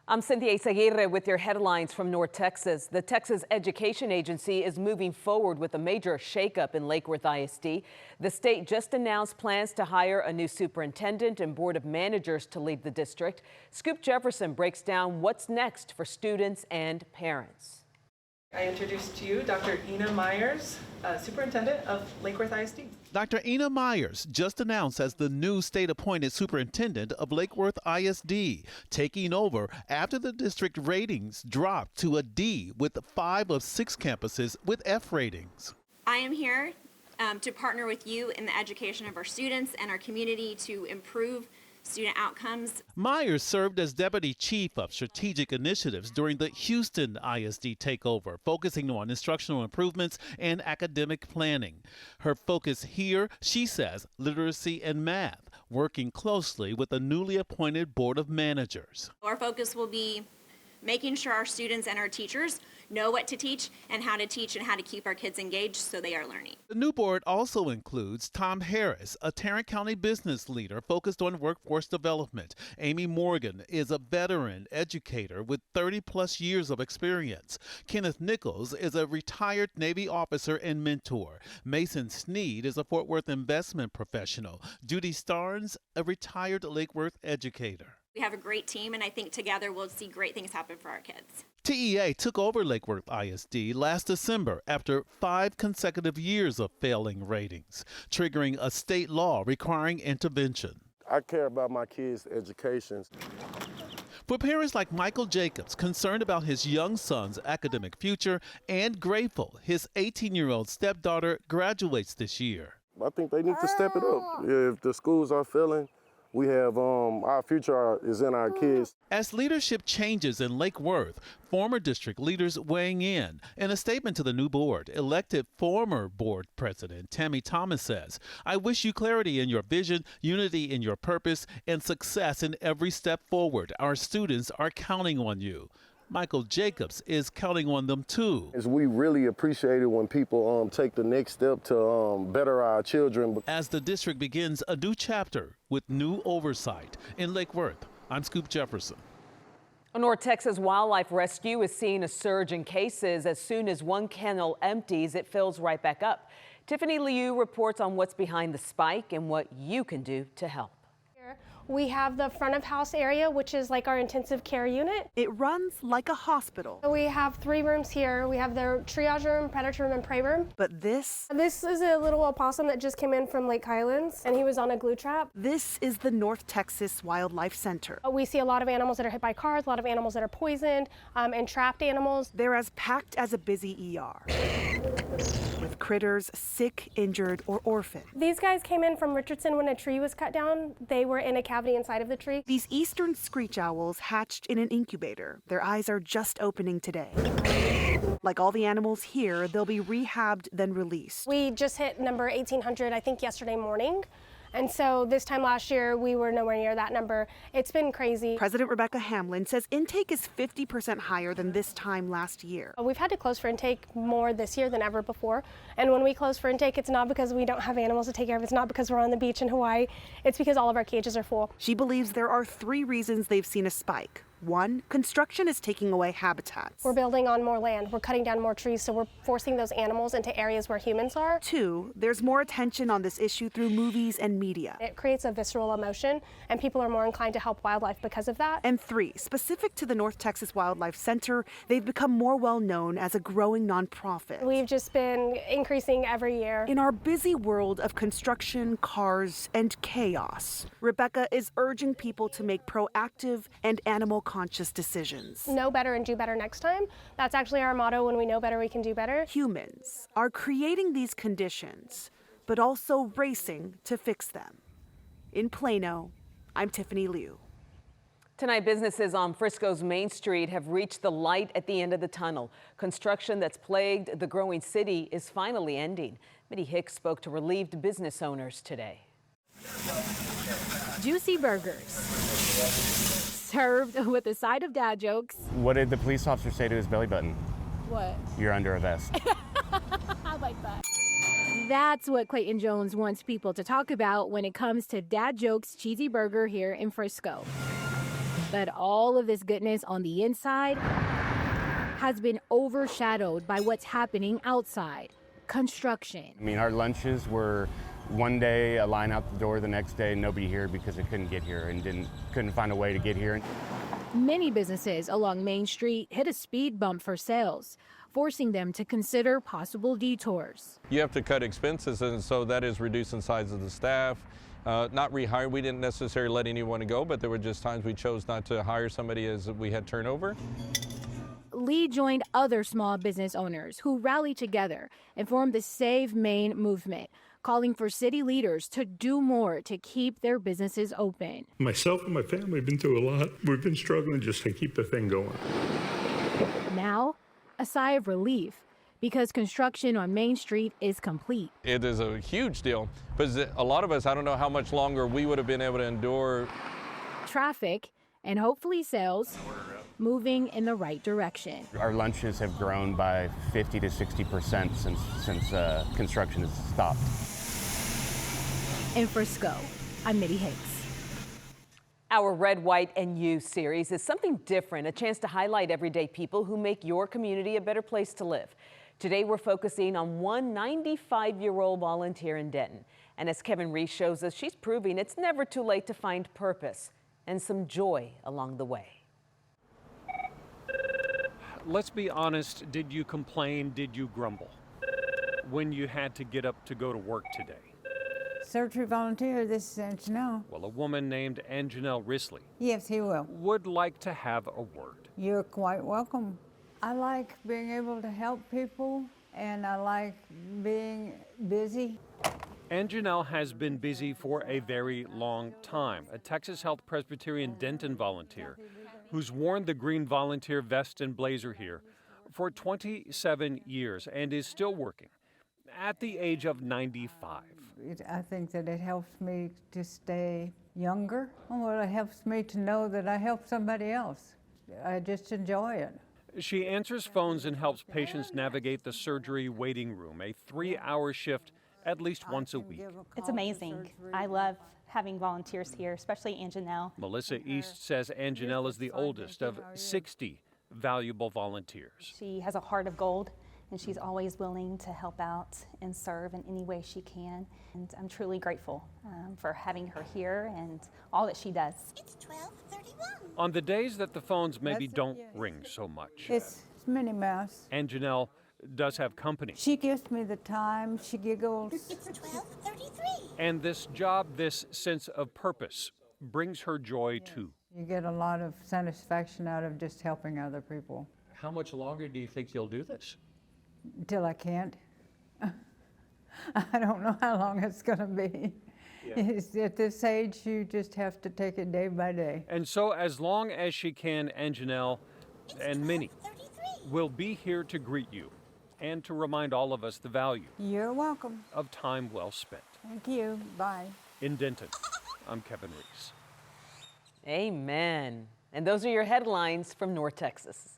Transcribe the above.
I'm Cynthia Izaguirre with your headlines from North Texas. The Texas Education Agency is moving forward with a major shakeup in Lake Worth ISD. The state just announced plans to hire a new superintendent and board of managers to lead the district. Scoop Jefferson breaks down what's next for students and parents. I introduce to you Dr. Ina Myers, superintendent of Lake Worth ISD. Dr. Ina Myers just announced as the new state-appointed superintendent of Lake Worth ISD, taking over after the district ratings dropped to a D with 5 of 6 campuses with F ratings. I am here to partner with you in the education of our students and our community to improve student outcomes. Myers served as Deputy Chief of Strategic Initiatives during the Houston ISD takeover, focusing on instructional improvements and academic planning. Her focus here, she says, literacy and math, working closely with the newly appointed Board of Managers. Our focus will be making sure our students and our teachers know what to teach and how to keep our kids engaged so they are learning. The new board also includes Tom Harris, a Tarrant County business leader focused on workforce development. Amy Morgan is a veteran educator with 30-plus years of experience. Kenneth Nichols is a retired Navy officer and mentor. Mason Sneed is a Fort Worth investment professional. Judy Starnes, a retired Lake Worth educator. We have a great team, and I think together we'll see great things happen for our kids. TEA took over Lake Worth ISD last December after 5 consecutive years of failing ratings, triggering a state law requiring intervention. I care about my kids' education. For parents like Michael Jacobs, concerned about his young son's academic future and grateful his 18-year-old stepdaughter graduates this year. I think they need to step it up. If the schools are failing, we have our future is in our kids. As leadership changes in Lake Worth, former district leaders weighing in. In a statement to the new board, elected former board president Tammy Thomas says, "I wish you clarity in your vision, unity in your purpose, and success in every step forward. Our students are counting on you." Michael Jacobs is counting on them too. We really appreciate it when people take the next step to better our children. As the district begins a new chapter with new oversight in Lake Worth, I'm Scoop Jefferson. North Texas Wildlife Rescue is seeing a surge in cases. As soon as one kennel empties, it fills right back up. Tiffany Liu reports on what's behind the spike and what you can do to help. We have the front of house area, which is like our intensive care unit. It runs like a hospital. We have 3 rooms here. We have the triage room, predator room, and prey room. But this is a little opossum that just came in from Lake Highlands, and he was on a glue trap. This is the North Texas Wildlife Center. We see a lot of animals that are hit by cars, a lot of animals that are poisoned, and trapped animals. They're as packed as a busy ER. With critters sick, injured, or orphaned. These guys came in from Richardson when a tree was cut down. They were in a cavity inside of the tree. These eastern screech owls hatched in an incubator. Their eyes are just opening today. Like all the animals here, they'll be rehabbed, then released. We just hit number 1,800, I think, yesterday morning. And so this time last year, we were nowhere near that number. It's been crazy. President Rebecca Hamlin says intake is 50% higher than this time last year. We've had to close for intake more this year than ever before. And when we close for intake, it's not because we don't have animals to take care of. It's not because we're on the beach in Hawaii. It's because all of our cages are full. She believes there are 3 reasons they've seen a spike. 1, construction is taking away habitats. We're building on more land. We're cutting down more trees, so we're forcing those animals into areas where humans are. 2, there's more attention on this issue through movies and media. It creates a visceral emotion, and people are more inclined to help wildlife because of that. And 3, specific to the North Texas Wildlife Center, they've become more well known as a growing nonprofit. We've just been increasing every year. In our busy world of construction, cars, and chaos, Rebecca is urging people to make proactive and animal-conscious decisions. Know better and do better next time. That's actually our motto. When we know better, we can do better. Humans are creating these conditions, but also racing to fix them. In Plano, I'm Tiffany Liu. Tonight, businesses on Frisco's Main Street have reached the light at the end of the tunnel. Construction that's plagued the growing city is finally ending. Mitty Hicks spoke to relieved business owners today. Juicy burgers, served with a side of dad jokes. What did the police officer say to his belly button? What? You're under a vest. I like that. That's what Clayton Jones wants people to talk about when it comes to Dad Jokes Cheesy Burger here in Frisco. But all of this goodness on the inside has been overshadowed by what's happening outside. Construction. I mean, our lunches were one day a line out the door, the next day nobody here because they couldn't get here and couldn't find a way to get here. Many businesses along Main Street hit a speed bump for sales, forcing them to consider possible detours. You have to cut expenses, and so that is reducing size of the staff. Not rehire. We didn't necessarily let anyone go, but there were just times we chose not to hire somebody as we had turnover. Lee joined other small business owners who rallied together and formed the Save Main movement, calling for city leaders to do more to keep their businesses open. Myself and my family have been through a lot. We've been struggling just to keep the thing going. Now, a sigh of relief, because construction on Main Street is complete. It is a huge deal, because a lot of us, I don't know how much longer we would have been able to endure. Traffic and hopefully sales moving in the right direction. Our lunches have grown by 50 to 60% since construction has stopped. In Frisco, I'm Mitty Hicks. Our Red, White, and You series is something different, a chance to highlight everyday people who make your community a better place to live. Today, we're focusing on one 95-year-old volunteer in Denton. And as Kevin Reese shows us, she's proving it's never too late to find purpose and some joy along the way. Let's be honest, did you complain, did you grumble when you had to get up to go to work today? Surgery volunteer, this is Anjanelle. Well, a woman named Anjanelle Risley. Yes, he will. Would like to have a word. You're quite welcome. I like being able to help people, and I like being busy. Anjanelle has been busy for a very long time, a Texas Health Presbyterian Denton volunteer who's worn the green volunteer vest and blazer here for 27 years and is still working at the age of 95. I think that it helps me to stay younger. Well, it helps me to know that I help somebody else. I just enjoy it. She answers phones and helps patients navigate the surgery waiting room, a 3-hour shift at least once a week. It's amazing. I love having volunteers here, especially Anjanelle. Melissa East says Anjanelle is the oldest of 60 valuable volunteers. She has a heart of gold, and she's always willing to help out and serve in any way she can. And I'm truly grateful for having her here and all that she does. It's 12:31. On the days that the phones maybe don't ring so much, It's Minnie Mouse. Anjanelle does have company. She gives me the time, she giggles. It's 12:33. And this job, this sense of purpose, brings her joy too. You get a lot of satisfaction out of just helping other people. How much longer do you think you'll do this? Until I can't. I don't know how long it's going to be. Yeah. At this age, you just have to take it day by day. And so as long as she can, Anjanelle and Minnie will be here to greet you and to remind all of us the value You're welcome. of time well spent. Thank you. Bye. In Denton, I'm Kevin Reese. Amen. And those are your headlines from North Texas.